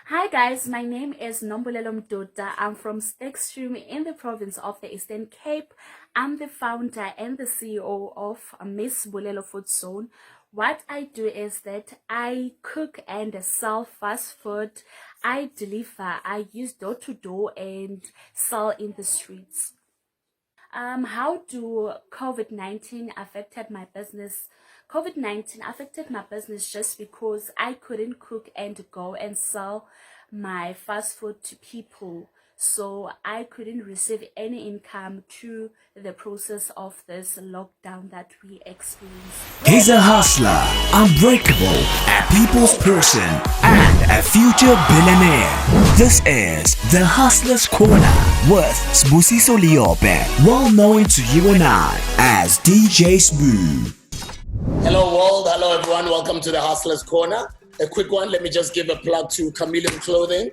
Hi guys, my name is Nombulelo. I'm from Stekstrom in the province of the Eastern Cape. I'm the founder and the CEO of Miss Mbulelo Food Zone. What I do is that I cook and sell fast food. I deliver. I use door to door and sell in the streets. How do COVID-19 affected my business? COVID-19 affected my business just because I couldn't cook and go and sell my fast food to people. So I couldn't receive any income through the process of this lockdown that we experienced. He's a hustler, unbreakable, a people's person, and a future billionaire. This is the Hustler's Corner with Sbu Liope, well known to you and I as DJ Sbu. Hello world, hello everyone, welcome to the Hustler's Corner. A quick one, let me just give a plug to Chameleon Clothing.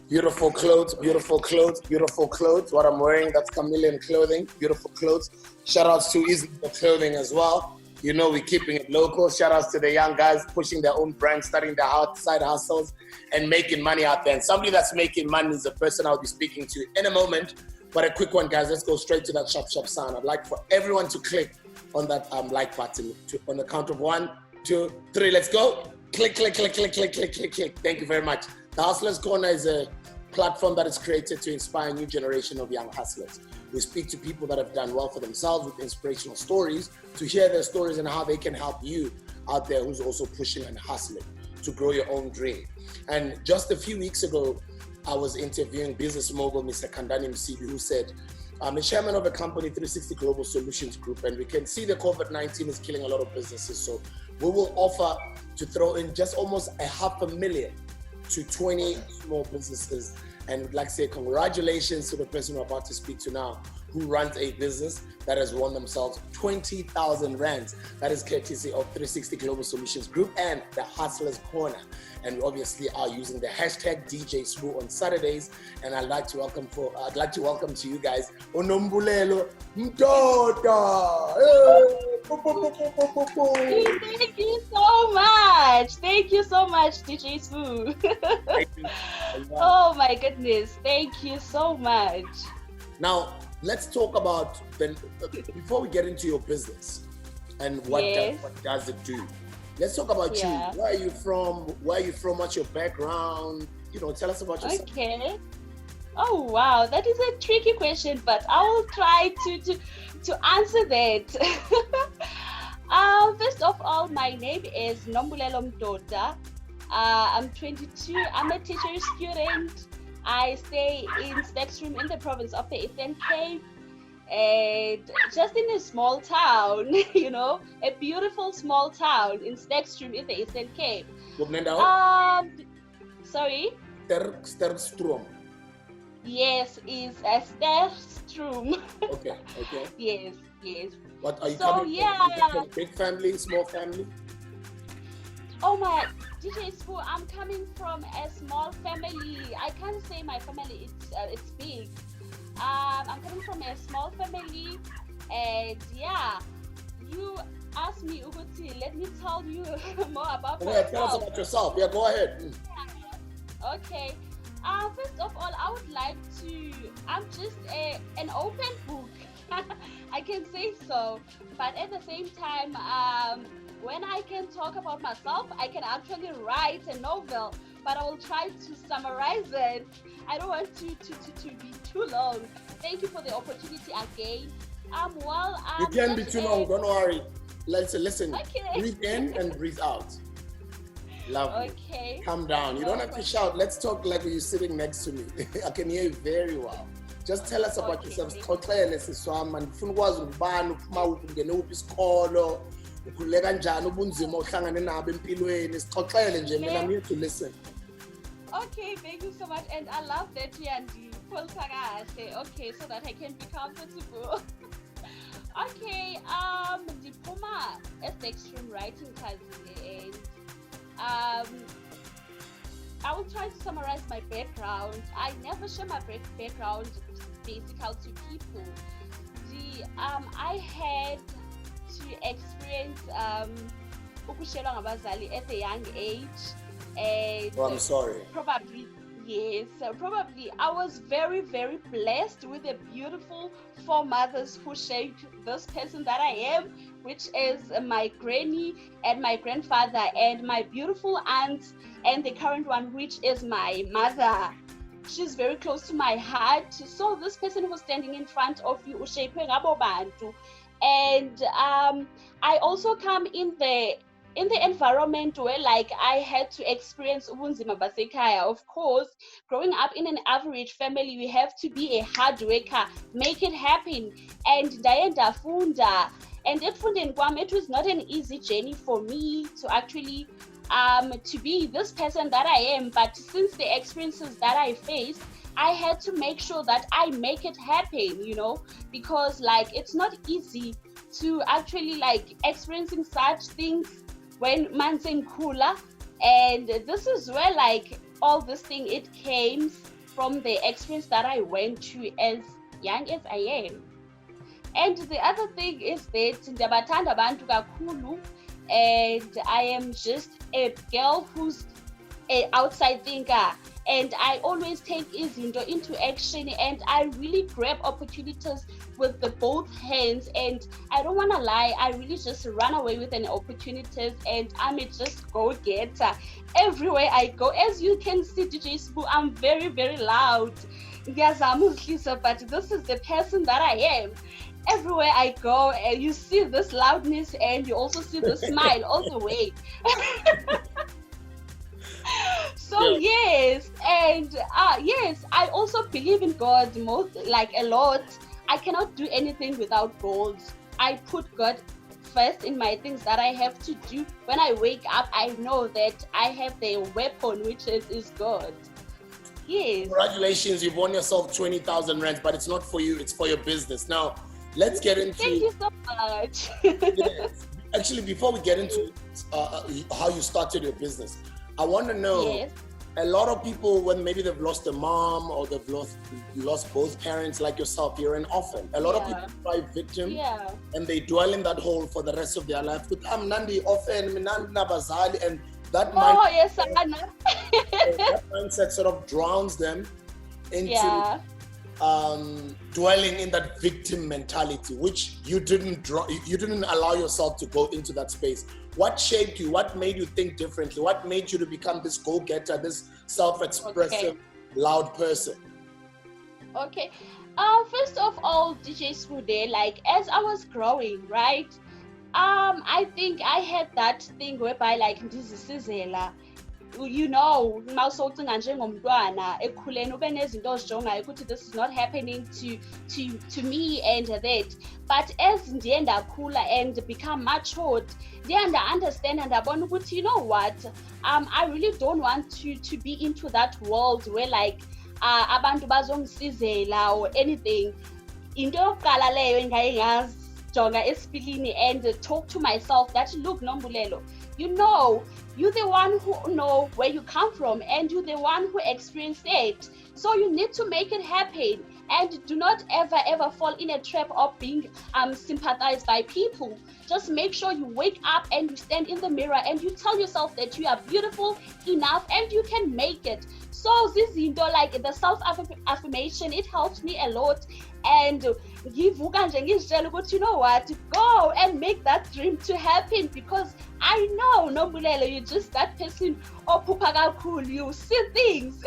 Beautiful clothes, beautiful clothes, beautiful clothes. What I'm wearing, that's Chameleon Clothing, beautiful clothes. Shout outs to Easy Clothing as well. You know we're keeping it local. Shout outs to the young guys pushing their own brand, starting their side hustles and making money out there. And somebody that's making money is the person I'll be speaking to in a moment. But a quick one, guys, let's go straight to that shop sound. I'd like for everyone to click on that like button on the count of 1, 2, 3. Let's go. Click, click, click, click, click, click, click, click. Thank you very much. The Hustlers Corner is a platform that is created to inspire a new generation of young hustlers. We speak to people that have done well for themselves with inspirational stories to hear their stories and how they can help you out there who's also pushing and hustling to grow your own dream. And just a few weeks ago, I was interviewing business mogul Mr. Kandani Msibi, who said, I'm a chairman of a company, 360 Global Solutions Group, and we can see the COVID-19 is killing a lot of businesses. So we will offer to throw in just almost $500,000 to 20 small businesses. And we'd like to say congratulations to the person we're about to speak to now, who runs a business that has won themselves 20,000 rands. That is courtesy of 360 Global Solutions Group and the Hustlers Corner. And we obviously are using the hashtag DJ Sbu on Saturdays. And I'd like to welcome to you guys Nombulelo Mdoda. Thank you so much. Thank you so much, DJ Sbu. Oh my goodness. Thank you so much. Now, let's talk about, before we get into your business and what does it do, let's talk about you. Where are you from? What's your background? Tell us about yourself. Okay. Oh wow, that is a tricky question, but I will try to answer that. First of all, my name is Nombulelo Mdoda. I'm 22. I'm a teacher student. I stay in Stekstrom in the province of the Eastern Cape, and just in a small town, a beautiful small town in Stekstrom in the Eastern Cape. Sorry? Sterkstrom. Yes, it's a Stekstrom. Okay. Yes. What are you coming from? Big family, small family? Oh my, DJ Sbu, I'm coming from a small family. I can't say my family it's big. I'm coming from a small family, and you asked me, Uguti, let me tell you more about myself. Tell us about yourself. Yeah, go ahead. Okay. First of all, I would like to. I'm just an open book. I can say so, but at the same time, when I can talk about myself, I can actually write a novel, but I will try to summarize it. I don't want to be too long. Thank you for the opportunity again. You can be too long, don't worry. Listen. Okay. Breathe in and breathe out. Lovely. Okay. Calm down. You don't have to shout. Let's talk like you're sitting next to me. I can hear you very well. Just tell us about yourself. Ukhuleka njani ubunzima ohlangane nabo empilweni sixoxele nje mina I'm here to listen. Okay, thank you so much, and I love that okay, so that I can be comfortable. Okay, diploma as the extreme writing class, and I will try to summarize my background. I never share my background basically to people. I had to experience ukushelwa ngabazali at a young age, and I'm sorry. Probably Yes, probably. I was very, very blessed with the beautiful four mothers who shaped this person that I am, which is my granny and my grandfather and my beautiful aunt, and the current one, which is my mother. She's very close to my heart. So this person who's standing in front of you, ushapwe ngabo bantu. And I also come in the environment where like I had to experience ubunzima basekhaya. Of course, growing up in an average family, we have to be a hard worker, make it happen. And ndaye ndafunda. And ekufundeni kwami, it was not an easy journey for me to actually to be this person that I am. But since the experiences that I faced, I had to make sure that I make it happen, you know, because like it's not easy to actually like experiencing such things when man's in cooler. And this is where like all this thing, it came from the experience that I went through as young as I am. And the other thing is that ndiyabathanda abantu kakhulu, and I am just a girl who's an outside thinker, and I always take izinto into action, and I really grab opportunities with the both hands. And I don't want to lie, I really just run away with an opportunities, and I'm a just go-getter everywhere I go. As you can see, DJ Sbu, I'm very, very loud. But this is the person that I am. Everywhere I go, and you see this loudness, and you also see the smile all the way. So yes, and yes, I also believe in God a lot. I cannot do anything without God. I put God first in my things that I have to do. When I wake up, I know that I have the weapon, which is God. Yes. Congratulations, you've won yourself 20,000 rands, but it's not for you, it's for your business. Now, let's get into... Thank you so much. Yes. Actually, before we get into how you started your business, I want to know, yes. A lot of people, when maybe they've lost a mom or they've lost both parents, like yourself, you're an orphan. A lot of people cry victim, and they dwell in that hole for the rest of their life. But I'm Nandi orphan, and that that mindset sort of drowns them into dwelling in that victim mentality, which you didn't allow yourself to go into that space. What shaped you? What made you think differently? What made you to become this go-getter, this self-expressive, loud person? Okay. First of all, DJ Sbu, like as I was growing, right? I think I had that thing whereby like ndizisizela. You know, mawusowucinga njengomntwana ekhuleni ube nezinto ozijongayo ukuthi this is not happening to me and that. But as ndiye ndakhula and become matured, ndiye nda-understand and ndabona ukuthi, you know what, I really don't want to be into that world where like abantu bazongisizela or anything. Into yokuqala leyo engaye ngazijonga esipilini and talk to myself that, look, Nombulelo, you know, you're the one who know where you come from, and you're the one who experienced it. So you need to make it happen, and do not ever fall in a trap of being sympathized by people. Just make sure you wake up and you stand in the mirror and you tell yourself that you are beautiful enough and you can make it. So this, you know, like the self-affirmation, it helps me a lot. And you know what, go and make that dream to happen, because I know, Nombulelo, you're just that person, cool, you see things.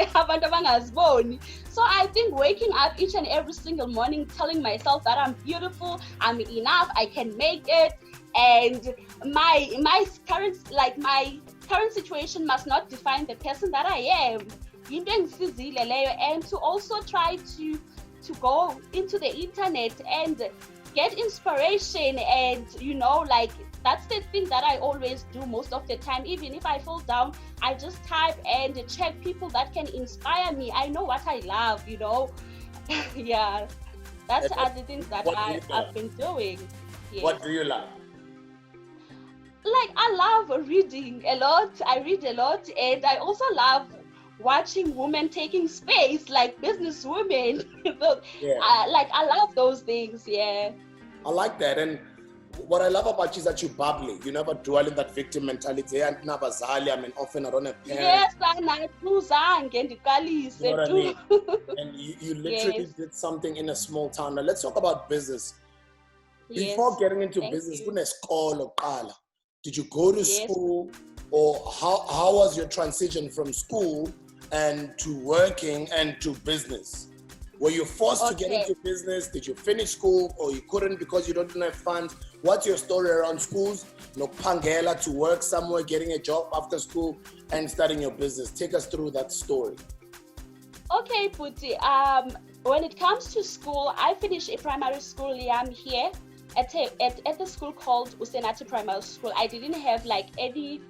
So I think waking up each and every single morning telling myself that I'm beautiful, I'm enough, I can make it, and my current situation must not define the person that I am. And to also try to go into the internet and get inspiration, and you know, like that's the thing that I always do most of the time. Even if I fall down, I just type and check people that can inspire me. I know what I love, you know. Yeah, that's other things that I've been doing. Yes. What do you love? Like, I love reading a lot. I read a lot, and I also love watching women taking space, like business women. Like, I love those things. Yeah, I like that. And what I love about you is that you're bubbly. You never dwell in that victim mentality. And often I don't have parents. Yes, I You know what I mean? And you literally Yes. did something in a small town. Now let's talk about business. Yes. Before getting into Thank business, you. did you go to Yes. school, or how was your transition from school and to working and to business? Were you forced to get into business? Did you finish school, or you couldn't because you don't have funds? What's your story around schools? Pangela to work somewhere, getting a job after school, and starting your business. Take us through that story. Okay, Puti. When it comes to school, I finished a primary school here at the school called Usenati Primary School. I didn't have like any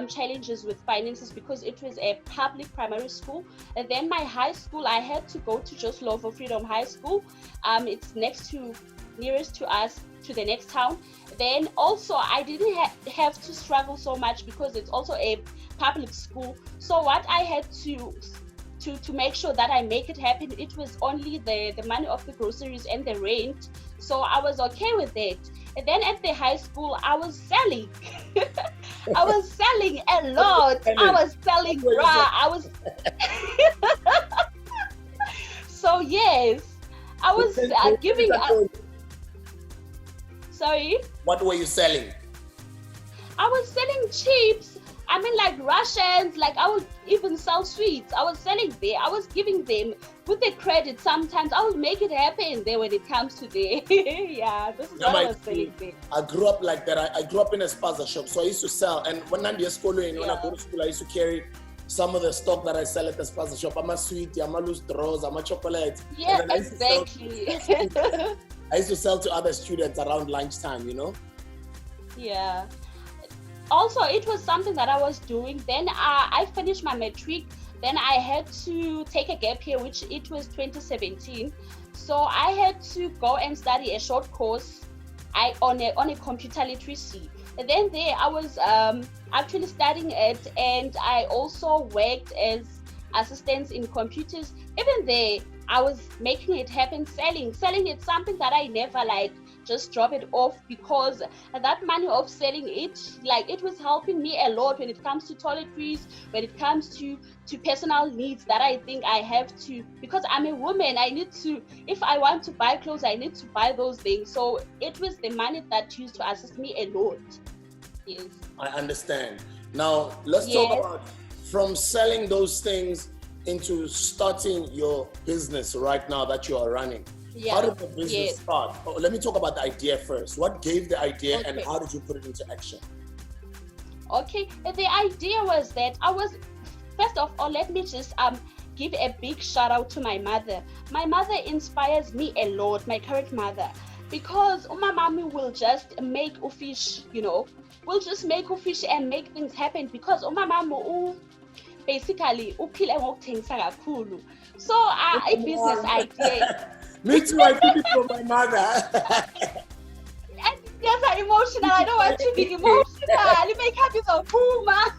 challenges with finances because it was a public primary school. And then my high school, I had to go to just Lovo Freedom High School. It's nearest to us, to the next town. Then also I didn't have to struggle so much because it's also a public school. So what I had to make sure that I make it happen, it was only the money of the groceries and the rent. So I was okay with it. And then at the high school, I was selling. I was selling a lot. I was selling bra. I was so yes, I was giving. Sorry. What were you selling? I was selling chips. I mean, like Russians, like I would even sell sweets. I was selling there. I was giving them with the credit. Sometimes I would make it happen there when it comes to there. Yeah, this is what I was selling there. I grew up like that. I grew up in a spaza shop, so I used to sell. And when I'm in school, when I go to school, I used to carry some of the stock that I sell at the spaza shop. I'm a sweet, I'm a loose draws, I'm a chocolate. Yeah, exactly. I used to sell to other students around lunchtime, Yeah. Also, it was something that I was doing. Then I finished my matric. Then I had to take a gap year, which it was 2017. So I had to go and study a short course on a computer literacy. And then there I was actually studying it, and I also worked as assistants in computers. Even there, I was making it happen, selling. Selling is something that I never just drop it off, because that money of selling it was helping me a lot when it comes to toiletries, when it comes to personal needs that I think I have to, because I'm a woman, I need to, if I want to buy clothes, I need to buy those things. So it was the money that used to assist me a lot. Yes. I understand. Now let's talk about from selling those things into starting your business right now that you are running. Yeah. How did the business start? Oh, let me talk about the idea first. What gave the idea and how did you put it into action? Okay, the idea was that first of all, let me just give a big shout out to my mother. My mother inspires me a lot, my current mother, because my mommy will just make a fish, will just make a fish and make things happen, because my mama basically uphile ngokuthengisa kakhulu. So a business idea. Me too, I took it from my mother. Yes, I'm emotional. I don't want to be emotional. Make happy so Puma.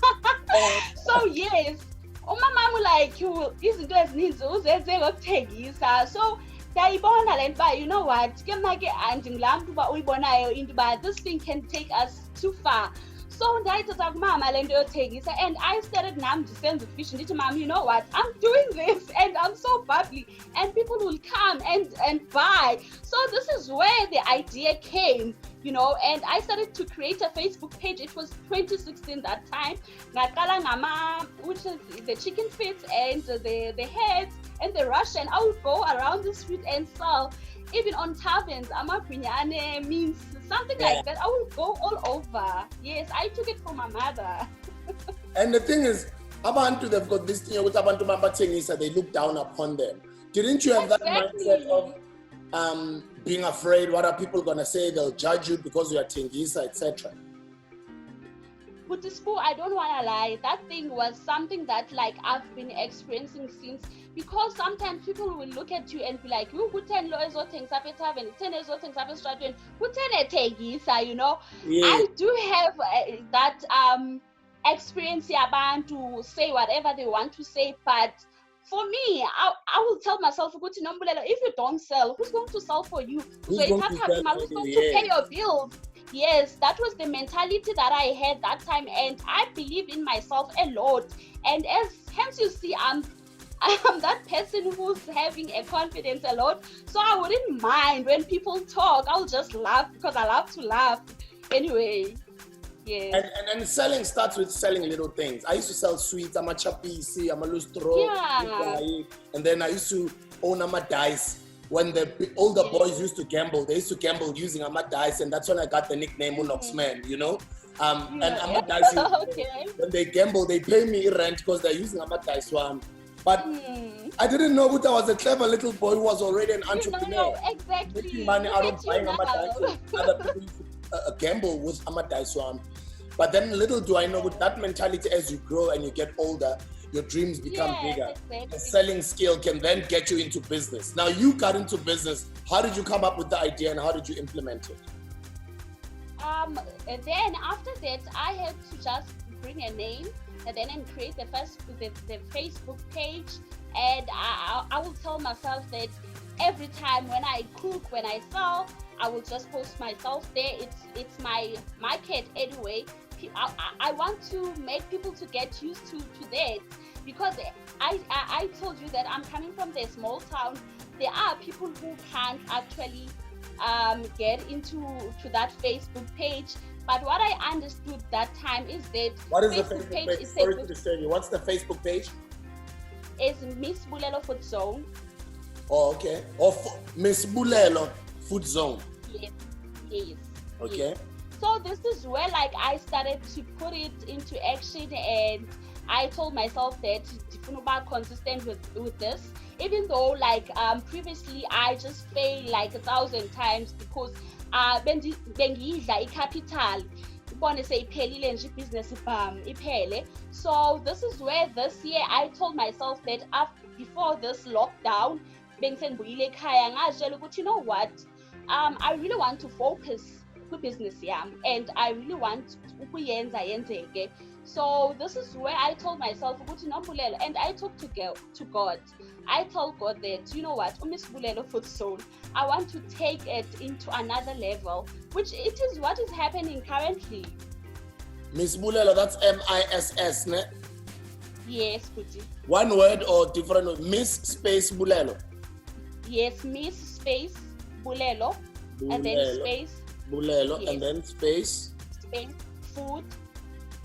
So yes, umama like you izinto ezininzi uzenze ngokuthengisa. So ndayibona le nto, you know what, ke mna ke andingulaa mntu uba uyibonayo into uba this thing can take us too far. So ndayithatha kumama le nto yothengisa, and I started nam ndisenza fish. Ndithi, mom, you know what, I'm doing this and I'm so bubbly and people will come and buy. So this is where the idea came, and I started to create a Facebook page. It was 2016 that time. Ngaqala ngama, which is the chicken feet and the heads and the Russian. I would go around the street and sell. Even on taverns, amagwinyane means something like that. I will go all over. Yes, I took it from my mother. And the thing is, abantu, they've got this thing with abantu mambathengisa, they look down upon them. Didn't you have that mindset of being afraid? What are people gonna say? They'll judge you because you are tengisa, etc. With the Sbu, I don't want to lie. That thing was something that I've been experiencing since, because sometimes people will look at you and be like, you who 10 lawyers or things up at tavern, 10 years or things up at strategy, who 10 tegisa, Yeah. I do have that experience about to say whatever they want to say, but for me, I will tell myself, go to Nombulelo, if you don't sell, who's going to sell for you? Who's So going to sell who's for going you? to pay your bills? Yes, that was the mentality that I had that time, and I believe in myself a lot. And hence you see, I'm that person who's having a confidence a lot. So I wouldn't mind when people talk. I'll just laugh because I love to laugh. Anyway, yeah. And selling starts with selling little things. I used to sell sweets. I'm a chapisi, I'm a lustro. Yeah. And then I used to own a dice. When the older boys used to gamble, they used to gamble using a dice, and that's when I got the nickname Unoxman, you know? And a dice, Okay. when they gamble, they pay me rent because they're using a dice one. But I didn't know that I was a clever little boy who was already an entrepreneur. No, exactly. Making money out of buying now. dice. Other people used to gamble with dice one. But then little do I know, with that mentality, as you grow and you get older, your dreams become bigger. Exactly. The selling skill can then get you into business. Now you got into business. How did you come up with the idea and how did you implement it? And then after that, I had to just bring a name and then create the Facebook page. And I will tell myself that every time when I cook, when I sell, I will just post myself there. It's my market anyway. I want to make people to get used to that, because I told you that I'm coming from the small town. There are people who can't actually get into that Facebook page. But what I understood that time is that what is the Facebook page? Sorry to disturb you. What's the Facebook page? It's Mbulelo Food Zone. Oh, okay. Or Mbulelo Food Zone. Yes. Okay. Yes. So this is where I started to put it into action, and I told myself that I'm about consistent with this, even though previously I just failed 1,000 times because bengidla capital. Business So this is where this year I told myself that before this lockdown, you know what, I really want to focus business and I really want to. So this is where I told myself, and I talked to God. I told God that, you know what, Mbulelo Food Zone, I want to take it into another level, which it is what is happening currently. Miss Mbulelo, that's MISS, ne? Yes, Kuti. One word or different word? Miss space Mbulelo. Yes, Miss space Mbulelo, and then space Mbulelo, yes. And then space food,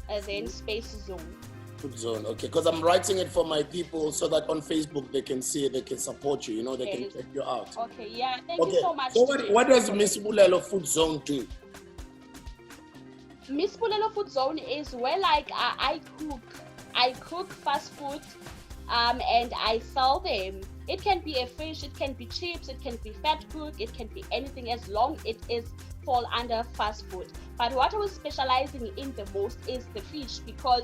and then space zone. Food Zone, okay. Because I'm writing it for my people so that on Facebook they can see it, they can support you, they can check you out. Okay, yeah, thank you so much. So what does Miss Mbulelo Food Zone do? Miss Mbulelo Food Zone is where I cook fast food, and I sell them. It can be a fish, it can be chips, it can be fat cook, it can be anything as long it is fall under fast food. But what I was specializing in the most is the fish, because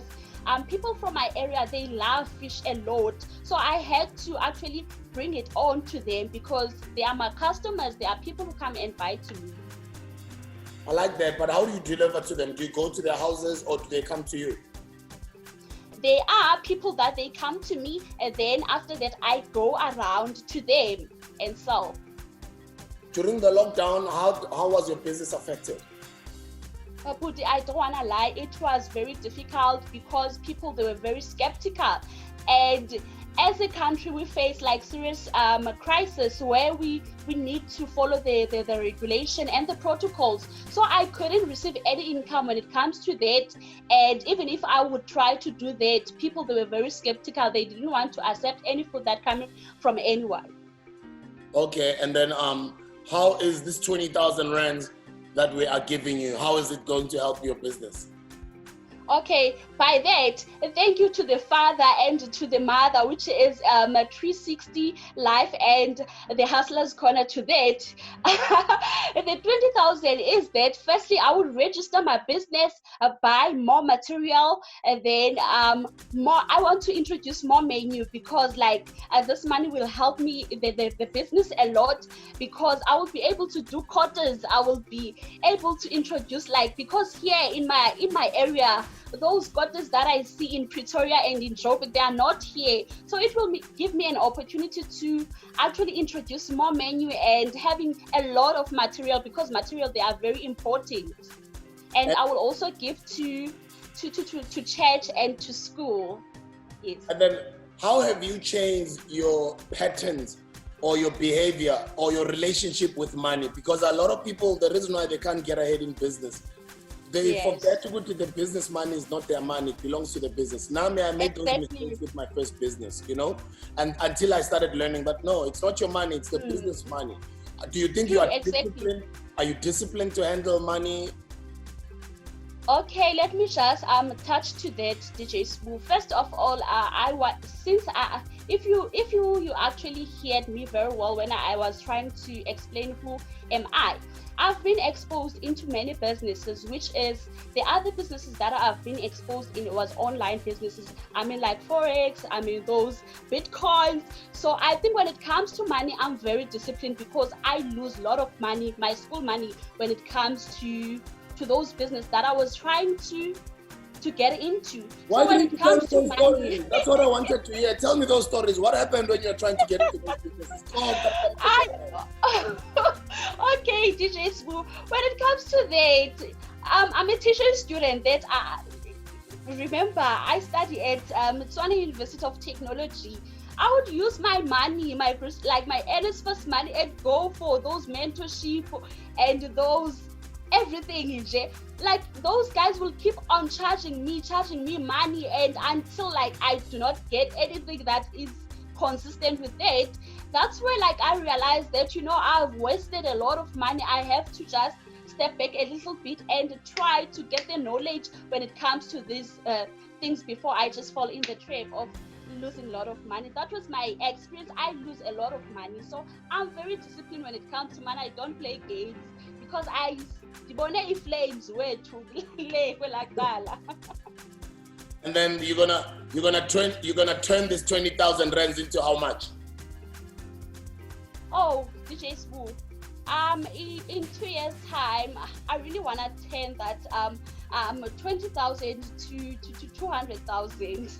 people from my area, they love fish a lot. So I had to actually bring it on to them because they are my customers. They are people who come and buy to me. I like that, but how do you deliver to them? Do you go to their houses or do they come to you? There are people that they come to me, and then after that I go around to them and sell. During the lockdown, how was your business affected? But I don't want to lie, it was very difficult because people, they were very skeptical. And as a country, we face serious crisis where we need to follow the regulation and the protocols. So I couldn't receive any income when it comes to that. And even if I would try to do that, people, they were very skeptical. They didn't want to accept any food that coming from anyone. Okay, and then how is this 20,000 rands that we are giving you, how is it going to help your business? Okay, by that, thank you to the father and to the mother, which is 360 Life and the Hustlers Corner to that. The 20,000 is that firstly, I would register my business, buy more material, and then more. I want to introduce more menu because this money will help me the business a lot, because I will be able to do quarters. I will be able to introduce because here in my area, those goddesses that I see in Pretoria and in Joburg, they are not here. So it will give me an opportunity to actually introduce more menu and having a lot of material, because material, they are very important. And I will also give to church and to school. Yes. And then how have you changed your patterns or your behavior or your relationship with money? Because a lot of people, the reason why they can't get ahead in business, they forget to go to the business. Money is not their money, it belongs to the business. Now I made those mistakes with my first business, you know, and until I started learning that no, it's not your money, it's the business money. Do you think you are disciplined? Are you disciplined to handle money? Okay, let me just touch to that, DJ Sbu. First of all, if you actually heard me very well when I was trying to explain who am I. I've been exposed into many businesses, which is the other businesses that I've been exposed in was online businesses. I mean, like Forex, I mean, those Bitcoins. So I think when it comes to money, I'm very disciplined because I lose a lot of money, my school money, when it comes to those business that I was trying to get into. Why so when didn't you tell me those stories? That's what I wanted to hear. Tell me those stories. What happened when you're trying to get into those businesses? Okay, DJ Sbu. When it comes to that, I'm a teaching student. That remember, I study at Tswana University of Technology. I would use my money, my earnest first money, and go for those mentorship and those everything. Like those guys will keep on charging me money, and until like I do not get anything that is consistent with it. That's where like I realized that, you know, I've wasted a lot of money. I have to just step back a little bit and try to get the knowledge when it comes to these things before I just fall in the trap of losing a lot of money. That was my experience. I lose a lot of money. So I'm very disciplined when it comes to money. I don't play games because I flames way too like that. And then you're gonna turn this 20,000 rands into how much? Oh, DJ Sbu. In 2 years' time, I really wanna turn that 20,000 to 200,000.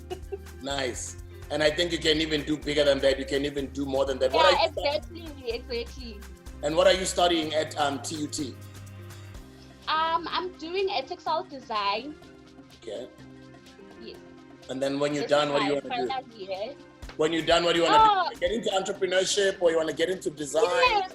Nice. And I think you can even do bigger than that. You can even do more than that. Yeah, exactly. And what are you studying at TUT? I'm doing a textile design. Okay. Yes. And then when you're done, what do you want to do? Year. When you're done, what do you want to do? Get into entrepreneurship, or you want to get into design? Yes.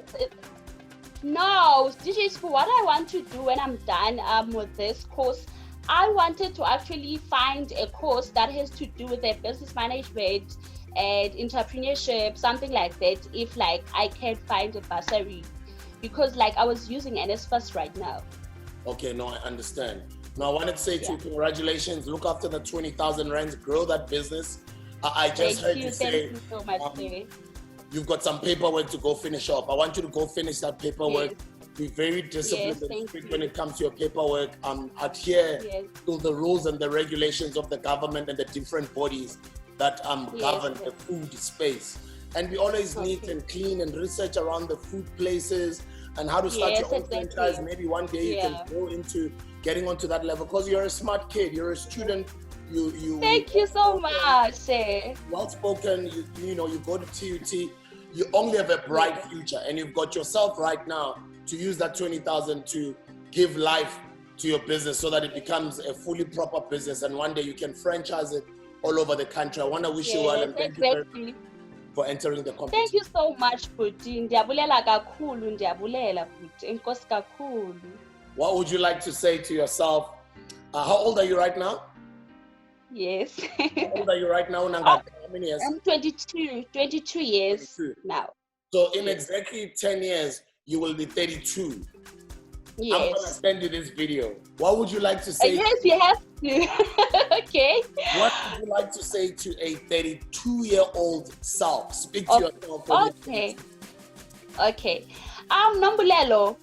No, DJ Sbu, what I want to do when I'm done with this course, I wanted to actually find a course that has to do with business management and entrepreneurship, something like that, if like I can find a bursary, because like I was using NSFAS right now. Okay, no, I understand. Now I wanted to say to you, congratulations, look after the 20,000 rands, grow that business. I just heard you say, thank you so much, you've got some paperwork to go finish up. I want you to go finish that paperwork. Yes. Be very disciplined and strict when it comes to your paperwork. Adhere to the rules and the regulations of the government and the different bodies that govern the food space. And be always neat and clean, and research around the food places and how to start your own franchise. Maybe one day you can go into getting onto that level, because you're a smart kid, you're a student. You thank you so much. Well spoken. You know, you go to TUT. You only have a bright future, and you've got yourself right now to use that 20,000 to give life to your business so that it becomes a fully proper business, and one day you can franchise it all over the country. I want to wish you well, and thank you very much for entering the competition. Thank you so much, Putin. Ndiyabulela kakhulu, ndiyabulela Putin. Enkosi kakhulu. What would you like to say to yourself? How old are you right now? Yes. How old are you right now, Nanga? How many years? I'm 22 years 22. Now. So in exactly 10 years, you will be 32. Yes. I'm going to send you this video. What would you like to say? Yes, you have to. Okay. What would you like to say to a 32-year-old self? Speak to yourself. Okay. Okay. Nombulelo,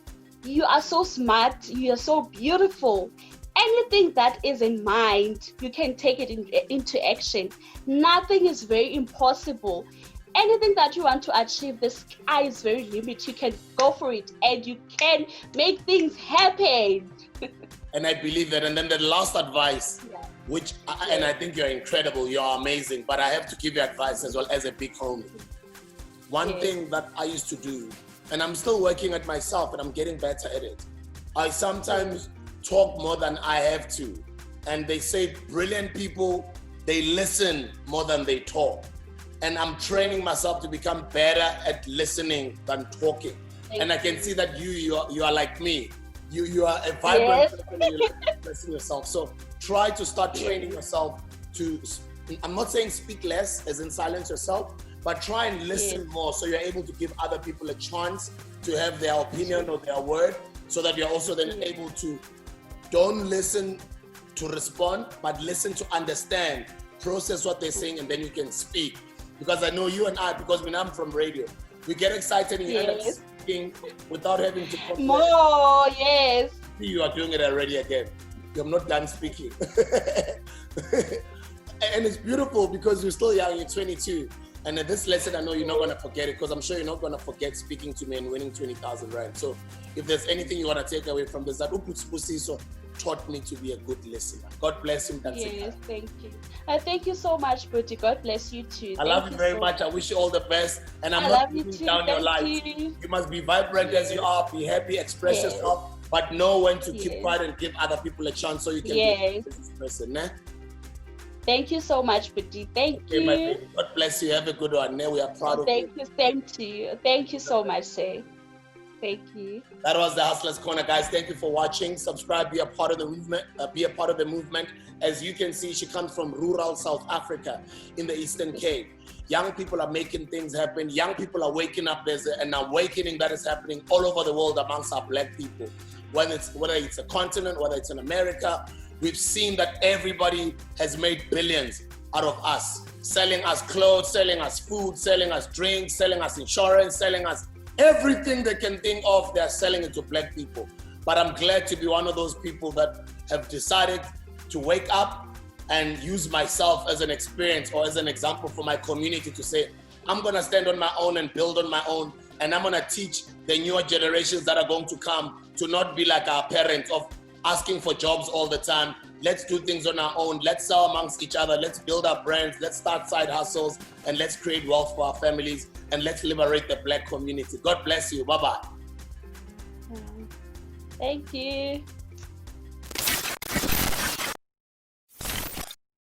you are so smart. You are so beautiful. Anything that is in mind, you can take it into action. Nothing is very impossible. Anything that you want to achieve, the sky is very limited. You can go for it, and you can make things happen. And I believe that. And then the last advice, which, and I think you're incredible, you're amazing, but I have to give you advice as well as a big homie. One thing that I used to do, and I'm still working at myself and I'm getting better at it, I sometimes talk more than I have to. And they say brilliant people, they listen more than they talk. And I'm training myself to become better at listening than talking. And I can see that you are like me. You are a vibrant person and you like to listen yourself. So try to start training yourself to, I'm not saying speak less, as in silence yourself, but try and listen more so you're able to give other people a chance to have their opinion or their word, so that you're also then able to, don't listen to respond, but listen to understand, process what they're saying, and then you can speak. Because I know you and I, because when I'm from radio, we get excited and you end up speaking without having to complain. More, yes. You are doing it already again. You're not done speaking. And it's beautiful because you're still young, you're 22. And in this lesson, I know you're not going to forget it, because I'm sure you're not going to forget speaking to me and winning 20,000 rand. So if there's anything you want to take away from this, that Sbu taught me to be a good listener. God bless him. That's yes, thank you. Thank you so much, Buti. God bless you too. I love you very much. I wish you all the best. And I'm not putting down your life. You must be vibrant as you are. Be happy, express yourself, but know when to keep quiet and give other people a chance so you can be a business person. Eh? Thank you so much, Buti. Thank you. My baby. God bless you. Have a good one. We are proud of you. Thank you. Same to you. Thank you so much, sir. Thank you. That was the Hustlers Corner, guys. Thank you for watching. Subscribe, be a part of the movement. As you can see, she comes from rural South Africa in the Eastern Cape. Young people are making things happen. Young people are waking up. There's an awakening that is happening all over the world amongst our black people. Whether it's a continent, whether it's in America, we've seen that everybody has made billions out of us. Selling us clothes, selling us food, selling us drinks, selling us insurance, selling us everything they can think of, they're selling it to black people. But I'm glad to be one of those people that have decided to wake up and use myself as an experience or as an example for my community to say, I'm going to stand on my own and build on my own. And I'm going to teach the newer generations that are going to come to not be like our parents of asking for jobs all the time. Let's do things on our own. Let's sell amongst each other. Let's build our brands. Let's start side hustles and let's create wealth for our families and let's liberate the black community. God bless you. Bye-bye. Thank you.